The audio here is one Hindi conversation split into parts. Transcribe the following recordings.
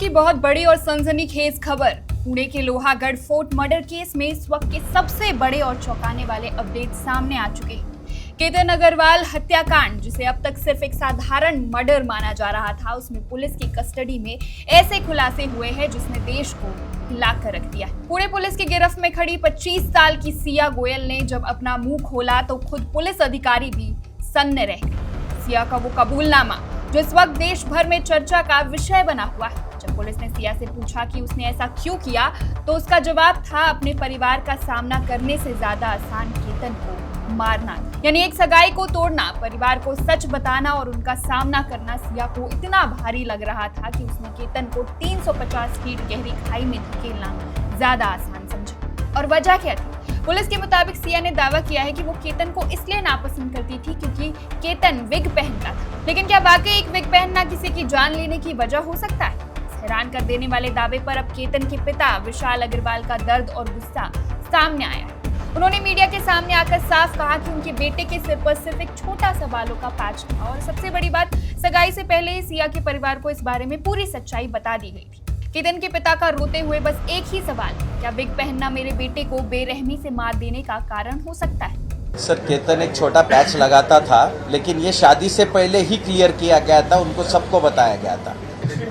की बहुत बड़ी और सनसनीखेज खबर। पुणे के लोहागढ़ फोर्ट मर्डर केस में इस वक्त के सबसे बड़े और चौंकाने वाले अपडेट सामने आ चुके हैं। केतन अग्रवाल हत्याकांड, जिसे अब तक सिर्फ एक साधारण मर्डर माना जा रहा था, उसमें पुलिस की कस्टडी में ऐसे खुलासे हुए हैं जिसने देश को हिला कर रख दिया। पुणे पुलिस की गिरफ्त में खड़ी 25 साल की सिया गोयल ने जब अपना मुंह खोला तो खुद पुलिस अधिकारी भी सन्न रह गए। सिया का वो कबूलनामा जो इस वक्त देश भर में चर्चा का विषय बना हुआ है। जब पुलिस ने सिया से पूछा कि उसने ऐसा क्यों किया, तो उसका जवाब था अपने परिवार का सामना करने से ज्यादा आसान केतन को मारना। यानी एक सगाई को तोड़ना, परिवार को सच बताना और उनका सामना करना सिया को इतना भारी लग रहा था कि उसने केतन को 350 फीट गहरी खाई में धकेलना ज्यादा आसान समझा। और वजह क्या थी? पुलिस के मुताबिक सिया ने दावा किया है कि वो केतन को इसलिए नापसंद करती थी क्योंकि केतन विग पहनता था। लेकिन क्या वाकई एक विग पहनना किसी की जान लेने की वजह हो सकता है? हैरान कर देने वाले दावे पर अब केतन के पिता विशाल अग्रवाल का दर्द और गुस्सा सामने आया है। उन्होंने मीडिया के सामने आकर साफ कहा कि उनके बेटे के सिर पर सिर्फ एक छोटा सा बालों का पैच था और सबसे बड़ी बात, सगाई से पहले ही सिया के परिवार को इस बारे में पूरी सच्चाई बता दी गई थी। केतन के पिता का रोते हुए बस एक ही सवाल, क्या विग पहनना मेरे बेटे को बेरहमी से मार देने का कारण हो सकता है? सर, केतन एक छोटा पैच लगाता था, लेकिन ये शादी से पहले ही क्लियर किया गया था, उनको सबको बताया गया था।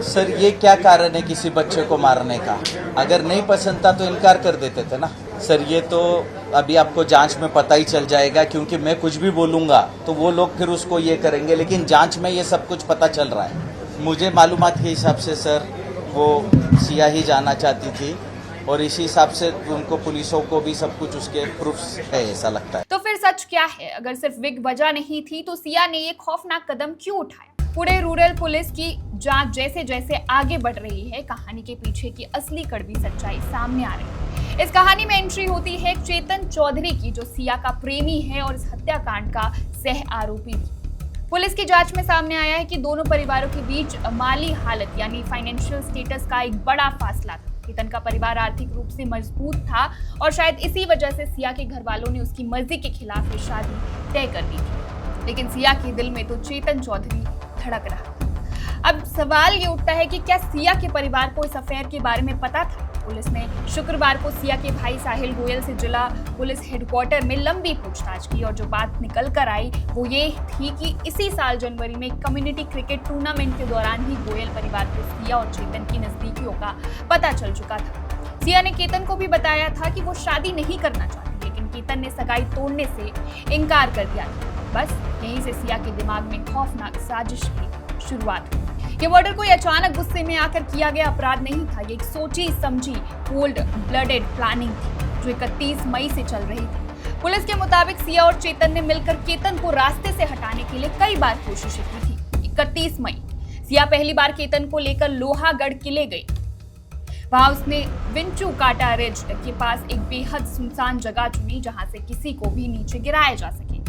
सर, ये क्या कारण है किसी बच्चे को मारने का? अगर नहीं पसंद था तो इनकार कर देते थे ना। सर, ये तो अभी आपको जांच में पता ही चल जाएगा, क्योंकि मैं कुछ भी बोलूँगा तो वो लोग फिर उसको ये करेंगे, लेकिन जांच में ये सब कुछ पता चल रहा है। मुझे मालूमात के हिसाब से सर वो सिया ही जाना चाहती थी और इसी हिसाब से उनको पुलिसों को भी सब कुछ उसके प्रूफ्स है, ऐसा लगता है। तो फिर सच क्या है? अगर सिर्फ विग वजह नहीं थी तो सिया ने ये खौफनाक कदम क्यों उठाया? पुणे रूरल पुलिस की जांच जैसे जैसे आगे बढ़ रही है, कहानी के पीछे की असली कड़वी सच्चाई सामने आ रही है। इस कहानी में एंट्री होती है चेतन चौधरी की, जो सिया का प्रेमी है और इस हत्याकांड का सह आरोपी भी। पुलिस की जांच में सामने आया है कि दोनों परिवारों के बीच माली हालत यानी फाइनेंशियल स्टेटस का एक बड़ा फासला था। केतन का परिवार आर्थिक रूप से मजबूत था और शायद इसी वजह से सिया के घर वालों ने उसकी मर्जी के खिलाफ ये शादी तय कर दी थी। लेकिन सिया के दिल में तो चेतन चौधरी धड़क रहा। अब सवाल ये उठता है कि क्या सिया के परिवार को इस अफेयर के बारे में पता था? पुलिस ने शुक्रवार को सिया के भाई साहिल गोयल से जिला पुलिस हेडक्वार्टर में लंबी पूछताछ की और जो बात निकल कर आई वो ये थी कि इसी साल जनवरी में कम्युनिटी क्रिकेट टूर्नामेंट के दौरान ही गोयल परिवार को सिया और चेतन की नजदीकियों का पता चल चुका था। सिया ने केतन को भी बताया था कि वो शादी नहीं करना चाहती, लेकिन केतन ने सगाई तोड़ने से इनकार कर दिया था। बस यहीं से सिया के दिमाग में खौफनाक साजिश की शुरुआत हुई। ये मर्डर कोई अचानक गुस्से में आकर किया गया अपराध नहीं था, ये एक सोची समझी कोल्ड ब्लडेड प्लानिंग थी जो 31 मई से चल रही थी। पुलिस के मुताबिक सिया और चेतन ने मिलकर केतन को रास्ते से हटाने के लिए कई बार कोशिशें की थी। 31 मई सिया पहली बार केतन को लेकर लोहागढ़ किले गई। वहां उसने विंचू काटा रिज के पास एक बेहद सुनसान जगह चुनी जहां से किसी को भी नीचे गिराया जा सके।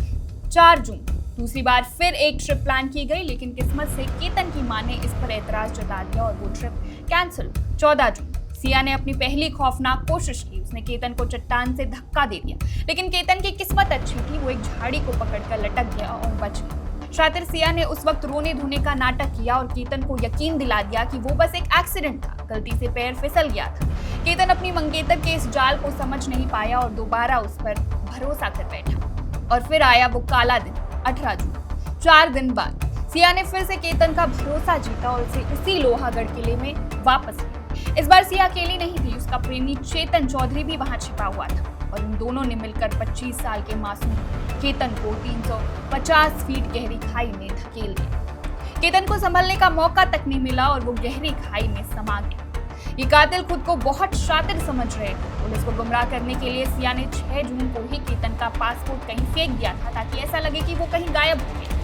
4 जून दूसरी बार फिर एक ट्रिप प्लान की गई, लेकिन किस्मत से केतन की मां ने इस पर ऐतराज जता दिया और वो ट्रिप कैंसिल। 14 जून सिया ने अपनी पहली खौफनाक कोशिश की। उसने केतन को चट्टान से धक्का दे दिया, लेकिन केतन की किस्मत अच्छी थी, वो एक झाड़ी को पकड़कर लटक गया और बच गया। शातिर सिया ने उस वक्त रोने धोने का नाटक किया और केतन को यकीन दिला दिया कि वो बस एक एक्सीडेंट था, गलती से पैर फिसल गया था। केतन अपनी मंगेतर के इस जाल को समझ नहीं पाया और दोबारा उस पर भरोसा कर बैठा। और फिर आया वो काला दिन, 18 जून। 4 दिन बाद सिया ने फिर से केतन का भरोसा जीता और उसे उसी लोहागढ़ किले में वापस लिया। इस बार सिया अकेली नहीं थी, उसका प्रेमी चेतन चौधरी भी वहां छिपा हुआ था और इन दोनों ने मिलकर 25 साल के मासूम केतन को 350 फीट गहरी खाई में धकेल दिया। केतन को संभलने का मौका तक नहीं मिला और वो गहरी खाई में समा गया। ये कातिल खुद को बहुत शातिर समझ रहे थे। पुलिस को गुमराह करने के लिए सिया ने 6 जून को ही केतन का पासपोर्ट कहीं फेंक दिया था ताकि ऐसा लगे कि वो कहीं गायब हो गया।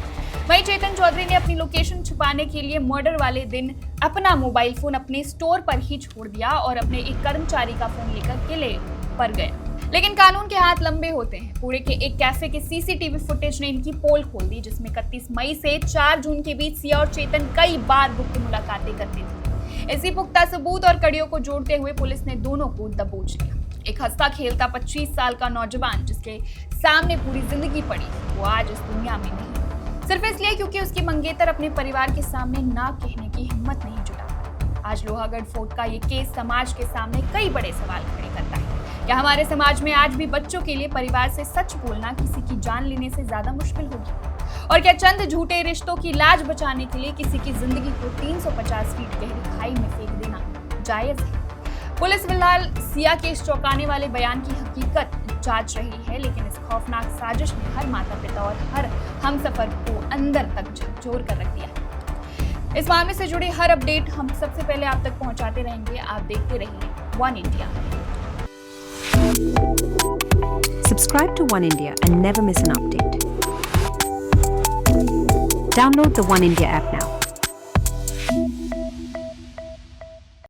वहीं चेतन चौधरी ने अपनी लोकेशन छुपाने के लिए मर्डर वाले दिन अपना मोबाइल फोन अपने स्टोर पर ही छोड़ दिया और अपने एक कर्मचारी का फोन लेकर किले पर गया। लेकिन कानून के हाथ लंबे होते हैं। पुणे के एक कैफे के सीसीटीवी फुटेज ने इनकी पोल खोल दी, जिसमें 31 मई से 4 जून के बीच सिया और चेतन कई बार गुप्त मुलाकातें करते थे। इसी पुख्ता सबूत और कड़ियों को जोड़ते हुए पुलिस ने दोनों को दबोच लिया। एक हंसता खेलता 25 साल का नौजवान जिसके सामने पूरी जिंदगी पड़ी, वो आज इस दुनिया में नहीं, सिर्फ इसलिए क्योंकि उसकी मंगेतर अपने परिवार के सामने ना कहने की हिम्मत नहीं जुटा। आज लोहागढ़ फोर्ट का ये केस समाज के सामने कई बड़े सवाल खड़े करता है। क्या हमारे समाज में आज भी बच्चों के लिए परिवार से सच बोलना किसी की जान लेने से ज्यादा मुश्किल होगी? और क्या चंद झूठे रिश्तों की लाज बचाने के लिए किसी की जिंदगी को 350 फीट गहरी खाई में फेंक देना जायज है? पुलिस फिलहाल सिया के इस चौंकाने वाले बयान की हकीकत जांच रही है, लेकिन इस खौफनाक साजिश ने हर माता पिता और हर हमसफर को अंदर तक झकझोर कर रख दिया है। इस मामले से जुड़ी हर अपडेट हम सबसे पहले आप तक पहुंचाते रहेंगे। आप देखते रहिए one India. Subscribe to One India and never miss an update. Download the One India app now.